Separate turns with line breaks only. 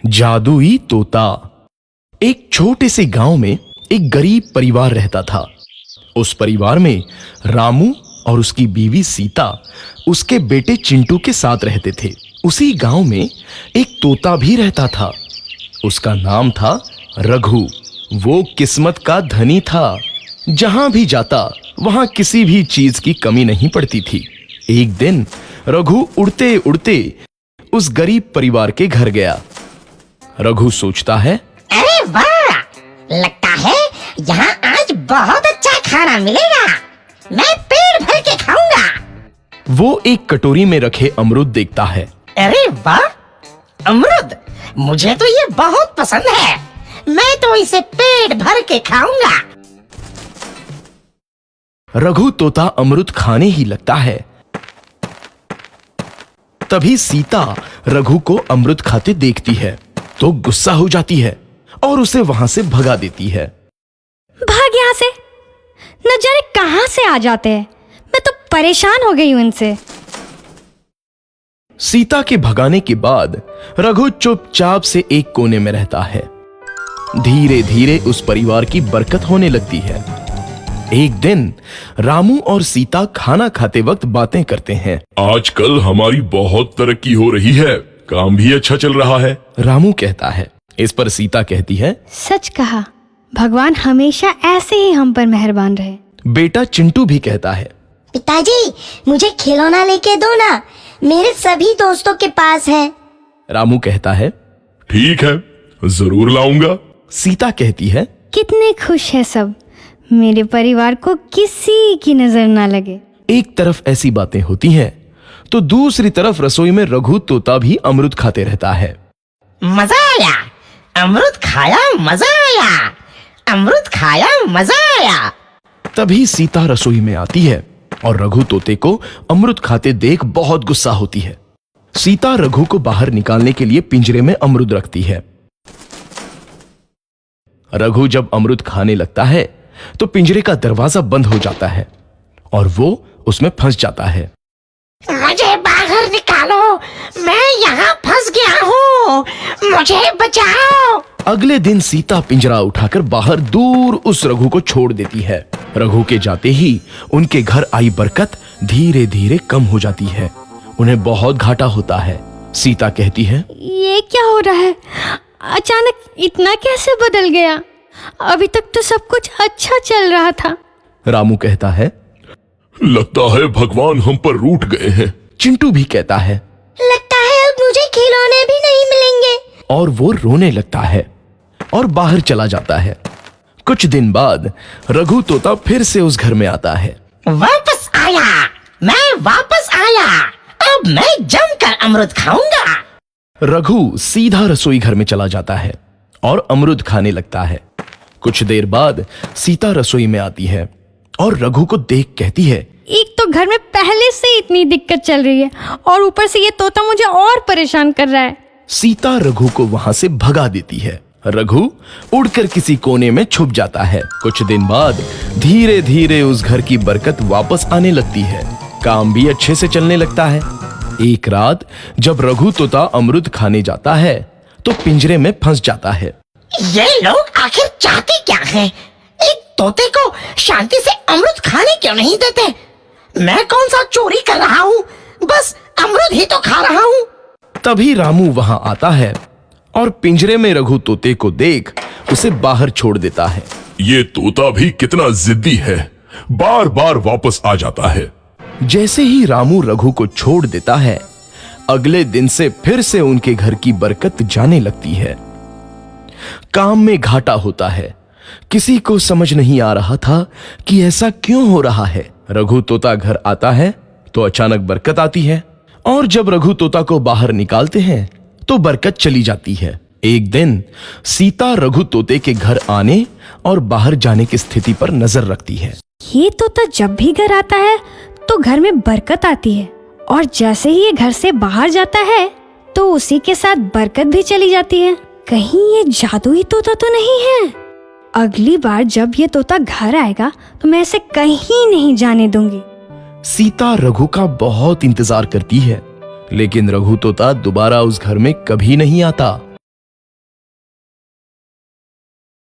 जादुई तोता। एक छोटे से गांव में एक गरीब परिवार रहता था। उस परिवार में रामू और उसकी बीवी सीता उसके बेटे चिंटू के साथ रहते थे। उसी गांव में एक तोता भी रहता था। उसका नाम था रघु। वो किस्मत का धनी था। जहां भी जाता वहां किसी भी चीज की कमी नहीं पड़ती थी। एक दिन रघु उड़ते उड़ते उस गरीब परिवार के घर गया। रघु सोचता है,
अरे वाह, लगता है यहाँ आज बहुत अच्छा खाना मिलेगा। मैं पेट भर के खाऊंगा।
वो एक कटोरी में रखे अमरूद देखता है।
अरे वाह, अमरूद, मुझे तो ये बहुत पसंद है। मैं तो इसे पेट भर के खाऊंगा।
रघु तोता अमरूद खाने ही लगता है। तभी सीता रघु को अमरूद खाते देखती है तो गुस्सा हो जाती है और उसे वहां से भगा देती है।
भाग यहाँ से, न जाने कहां से आ जाते हैं। मैं तो परेशान हो गई हूं इनसे।
सीता के भगाने के बाद रघु चुपचाप से एक कोने में रहता है। धीरे धीरे उस परिवार की बरकत होने लगती है। एक दिन रामू और सीता खाना खाते वक्त बातें करते हैं।
आजकल हमारी बहुत तरक्की हो रही है, काम भी अच्छा चल रहा है।
रामू कहता है। इस पर सीता कहती है,
सच कहा, भगवान हमेशा ऐसे ही हम पर मेहरबान रहे।
बेटा चिंटू भी कहता है,
पिताजी, मुझे खिलौना लेके दो ना, मेरे सभी दोस्तों के पास है।
रामू कहता है,
ठीक है, जरूर लाऊंगा।
सीता कहती है,
कितने खुश है सब, मेरे परिवार को किसी की नजर ना लगे।
एक तरफ ऐसी बातें होती हैं तो दूसरी तरफ रसोई में रघु तोता भी अमरूद खाते रहता है।
मजा आया, अमरूद खाया, मजा आया, अमरूद खाया, मजा आया।
तभी सीता रसोई में आती है और रघु तोते को अमरूद खाते देख बहुत गुस्सा होती है। सीता रघु को बाहर निकालने के लिए पिंजरे में अमरूद रखती है। रघु जब अमरूद खाने लगता है तो पिंजरे का दरवाजा बंद हो जाता है और वो उसमें फंस जाता है।
मुझे बाहर निकालो, मैं यहाँ फंस गया हूँ, मुझे बचाओ।
अगले दिन सीता पिंजरा उठाकर बाहर दूर उस रघु को छोड़ देती है। रघु के जाते ही उनके घर आई बरकत धीरे धीरे कम हो जाती है। उन्हें बहुत घाटा होता है। सीता कहती है,
ये क्या हो रहा है, अचानक इतना कैसे बदल गया? अभी तक तो सब कुछ अच्छा चल रहा था।
रामू कहता है,
लगता है भगवान हम पर रूठ गए हैं।
चिंटू भी कहता है,
लगता है अब मुझे खिलौने भी नहीं मिलेंगे।
और वो रोने लगता है और बाहर चला जाता है। कुछ दिन बाद रघु तोता फिर से उस घर में आता है।
वापस आया, मैं वापस आया, अब मैं जमकर अमरूद खाऊंगा।
रघु सीधा रसोई घर में चला जाता है और अमरूद खाने लगता है। कुछ देर बाद सीता रसोई में आती है और रघु को देख कहती है,
एक तो घर में पहले से इतनी दिक्कत चल रही है और ऊपर से ये तोता मुझे और परेशान कर रहा है।
सीता रघु को वहां से भगा देती है। रघु उड़कर किसी कोने में छुप जाता है। कुछ दिन बाद धीरे धीरे उस घर की बरकत वापस आने लगती है। काम भी अच्छे से चलने लगता है। एक रात जब रघु तोता अमरूद खाने जाता है तो पिंजरे में फंस जाता है।
ये लोग आखिर चाहते क्या हैं? एक तोते को शांति से अमरूद खाने क्यों नहीं देते? मैं कौन सा चोरी कर रहा हूँ? बस अमरूद ही तो खा रहा हूँ।
तभी रामू वहां आता है और पिंजरे में रघु तोते को देख उसे बाहर छोड़ देता है।
ये तोता भी कितना जिद्दी है, बार बार वापस आ जाता है।
जैसे ही रामू रघु को छोड़ देता है, अगले दिन से फिर से उनके घर की बरकत जाने लगती है। काम में घाटा होता है। किसी को समझ नहीं आ रहा था कि ऐसा क्यों हो रहा है। रघु तोता घर आता है तो अचानक बरकत आती है और जब रघु तोता को बाहर निकालते हैं तो बरकत चली जाती है। एक दिन सीता रघु तोते के घर आने और बाहर जाने की स्थिति पर नजर रखती है।
ये तोता जब भी घर आता है तो घर में बरकत आती है और जैसे ही ये घर से बाहर जाता है तो उसी के साथ बरकत भी चली जाती है। कहीं ये जादुई तोता तो नहीं है? अगली बार जब ये तोता घर आएगा तो मैं इसे कहीं नहीं जाने दूंगी।
सीता रघु का बहुत इंतजार करती है लेकिन रघु तोता दोबारा उस घर में कभी नहीं आता।